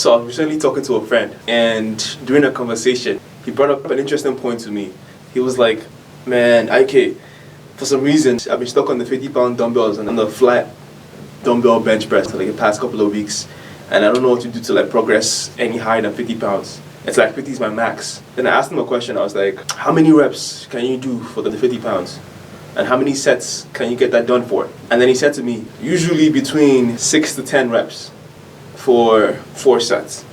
So I was recently talking to a friend, and during a conversation, he brought up an interesting point to me. He was like, man, IK, for some reason, I've been stuck on the 50-pound dumbbells and on the flat dumbbell bench press for like the past couple of weeks, and I don't know what to do to like progress any higher than 50 pounds. It's like 50 is my max. Then I asked him a question. I was like, how many reps can you do for the 50 pounds? And how many sets can you get that done for? And then he said to me, usually between 6 to 10 reps for 4 sets.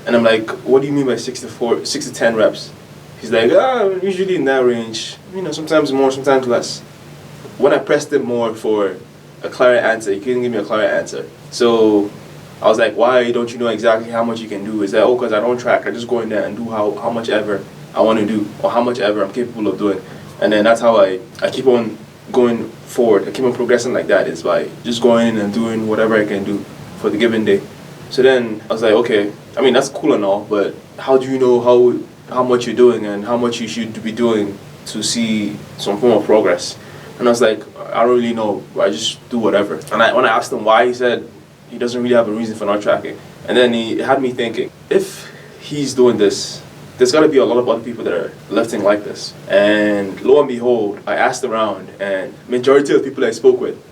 And I'm like, what do you mean by 6 to 10 reps? He's like, usually in that range, sometimes more, sometimes less. When I pressed him more for a clear answer, he couldn't give me a clear answer. So I was like, why don't you know exactly how much you can do? Is that, because I don't track, I just go in there and do how much ever I want to do, or how much ever I'm capable of doing. And then that's how I keep on going forward. I keep on progressing like that, is by just going in and doing whatever I can do for the given day. So then I was like, okay, that's cool and all, but how do you know how much you're doing and how much you should be doing to see some form of progress? And I was like, I don't really know, I just do whatever. And when I asked him why, he said he doesn't really have a reason for not tracking. And then he had me thinking, if he's doing this, there's got to be a lot of other people that are lifting like this. And lo and behold, I asked around, and majority of the people I spoke with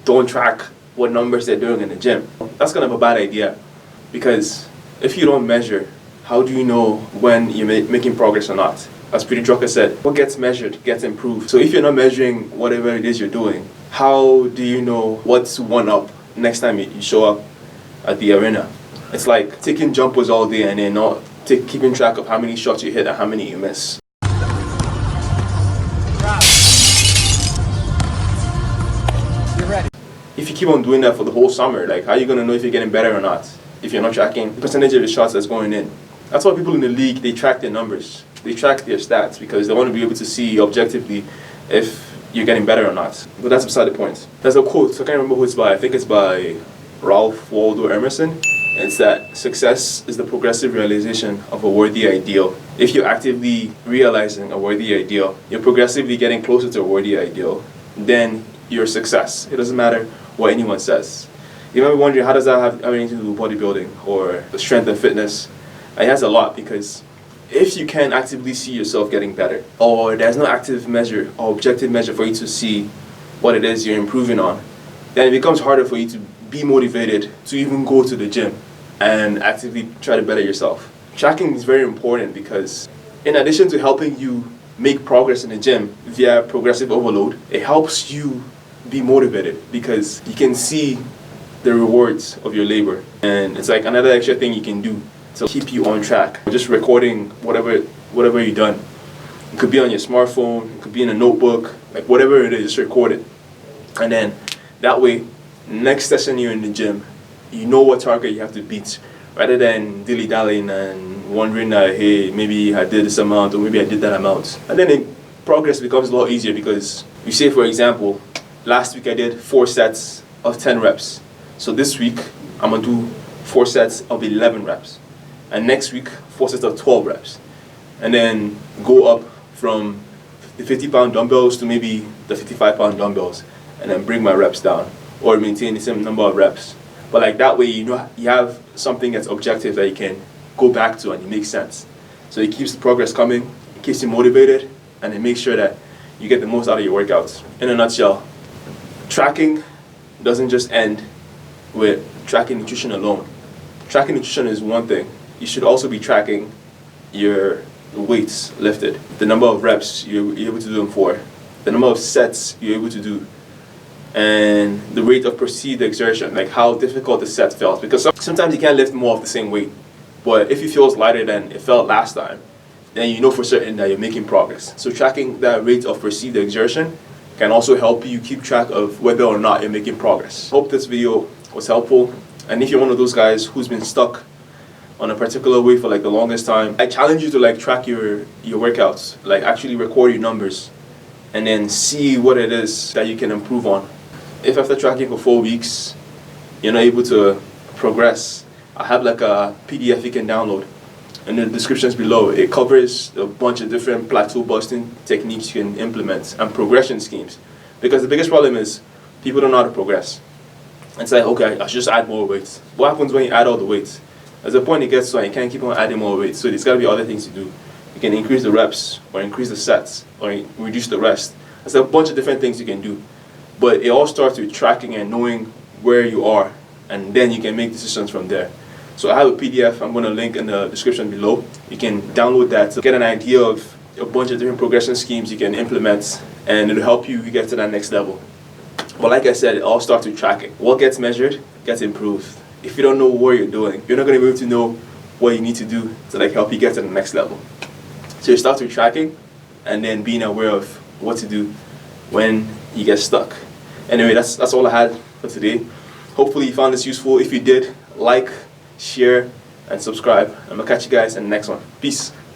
don't track what numbers they're doing in the gym. That's kind of a bad idea, because if you don't measure, how do you know when you're making progress or not? As Peter Drucker said, what gets measured gets improved. So if you're not measuring whatever it is you're doing, how do you know what's one up next time you show up at the arena? It's like taking jumpers all day and then not keeping track of how many shots you hit and how many you miss. You're ready. If you keep on doing that for the whole summer, like, how are you going to know if you're getting better or not if you're not tracking the percentage of the shots that's going in? That's why people in the league, they track their numbers. They track their stats because they want to be able to see objectively if you're getting better or not. But that's beside the point. There's a quote, so I can't remember who it's by. I think it's by Ralph Waldo Emerson. It's that success is the progressive realization of a worthy ideal. If you're actively realizing a worthy ideal, you're progressively getting closer to a worthy ideal, then you're a success. It doesn't matter what anyone says. You might be wondering, how does that have anything to do with bodybuilding or strength and fitness? It has a lot, because if you can actively see yourself getting better, or there's no active measure or objective measure for you to see what it is you're improving on, then it becomes harder for you to be motivated to even go to the gym and actively try to better yourself. Tracking is very important because in addition to helping you make progress in the gym via progressive overload, it helps you be motivated because you can see the rewards of your labor. And it's like another extra thing you can do to keep you on track. Just recording whatever you've done. It could be on your smartphone, it could be in a notebook, like whatever it is, just record it. And then that way, next session you're in the gym, you know what target you have to beat, rather than dilly-dallying and wondering that, hey, maybe I did this amount or maybe I did that amount. And then progress becomes a lot easier because you say, for example, last week I did 4 sets of 10 reps. So this week I'm going to do 4 sets of 11 reps. And next week, 4 sets of 12 reps. And then go up from the 50-pound dumbbells to maybe the 55-pound dumbbells, and then bring my reps down, or maintain the same number of reps. But like that way, you have something that's objective that you can go back to and it makes sense. So it keeps the progress coming, it keeps you motivated, and it makes sure that you get the most out of your workouts. In a nutshell, tracking doesn't just end with tracking nutrition alone. Tracking nutrition is one thing. You should also be tracking your weights lifted, the number of reps you're able to do them for, the number of sets you're able to do, and the rate of perceived exertion, like how difficult the set felt. Because sometimes you can't lift more of the same weight, but if it feels lighter than it felt last time, then you know for certain that you're making progress. So tracking that rate of perceived exertion can also help you keep track of whether or not you're making progress. Hope this video was helpful, and if you're one of those guys who's been stuck on a particular way for like the longest time, I challenge you to like track your workouts, like actually record your numbers and then see what it is that you can improve on. If after tracking for 4 weeks you're not able to progress, I have like a PDF you can download in the descriptions below. It covers a bunch of different plateau busting techniques you can implement and progression schemes, because the biggest problem is people don't know how to progress. It's like, okay, I should just add more weights. What happens when you add all the weights? There's a point it gets to and you can't keep on adding more weight. So there's got to be other things to do. You can increase the reps, or increase the sets, or reduce the rest. There's a bunch of different things you can do. But it all starts with tracking and knowing where you are, and then you can make decisions from there. So I have a PDF I'm going to link in the description below. You can download that to get an idea of a bunch of different progression schemes you can implement, and it'll help you get to that next level. But like I said, it all starts with tracking. What gets measured gets improved. If you don't know what you're doing, you're not going to be able to know what you need to do to help you get to the next level. So you start with tracking, and then being aware of what to do when you get stuck. Anyway, that's all I had for today. Hopefully you found this useful. If you did, like, share, and subscribe. I'm going to catch you guys in the next one. Peace.